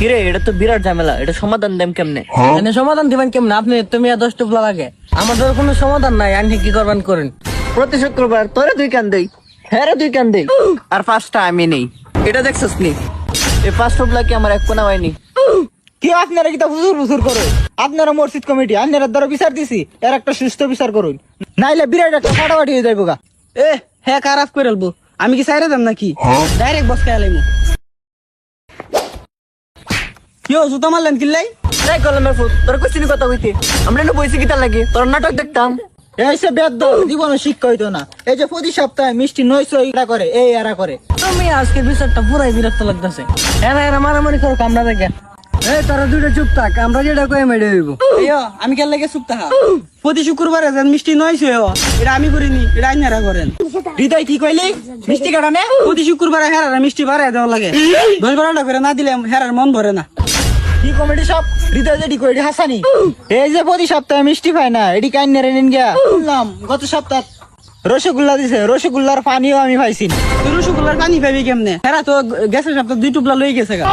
কিরে এটা তো বিরাট ঝামেলা, এটা সমাধান দেম কেমনে? এনে সমাধান দিবেন কেমন? আপনি তুমি 10 টুপলা লাগে, আমাদের কোনো সমাধান নাই। আপনি কি করবেন করেন। প্রতি শুক্রবার তোরে 2 কান দেই, হ্যাঁ রে 2 কান দেই, আর 5টা আমি নেই। এটা দেখছস নি? এই 5 টুপলা কি আমার এক কোনা হয়নি? কি আপনারা কি তা হুজুর করে? আপনারা মসজিদ কমিটি, আপনারা দ্বারা বিচার দিছি, এর একটা সুস্থ বিচার করুন, নাইলে বিরাট একটা ফাটাফাটি হয়ে যাইব গা। হ্যাঁ খারাপ করে আলবো, আমি কি চাইরা দাম নাকি? ডাইরেক্ট বস খাই আলাইমু। কি ও জুতা মারলেন কিল্লাই? তাই কলমের ফুট তোর কইছিনি কথা কইতে, আমরা না বইছি কি তার লাগে তোর নাটক দেখতাম। এইসে বেদ জীবনে শিক্ষা হইতো না। এই যে প্রতি সপ্তাহে মিষ্টি 900 এরা করে, এই এরা করে। তুমি আজকে বিচারটা পুরাই বিরক্ত লাগতেছে। এরা মারামারি করো কামড়া দেখে। এই তোরা দুইটা চুপ থাক, আমরা যেটা কই মেডে হইব। আমি কেন লাগে চুপ থাকা? প্রতি শুক্রবারে যেন মিষ্টি 900, এটা আমি করিনি, এটা আইনারা করেন। হৃদয় কি কইলি? মিষ্টি কাটা নে? প্রতি শুক্রবারে হেরারা মিষ্টি বাড়াই দেওয়া লাগে, 10-12টা করে না দিলে হেরার মন ভরে না। কি কমেডি সব হৃদয় যেটি কইলি হাসানি। এই যে প্রতি সপ্তাহে মিষ্টি পায় না, এটি কাইন নেরে নিন গিয়া। শুনলাম গত সপ্তাহ রসগোল্লা দিছে, রসগোল্লার পানিও আমি পাইছি না। তুই রসগোল্লার পানি পাবি কেমনে? হেরা তো গ্যাসের সপ্তাহ 2 টুপলা লই গেছে গা।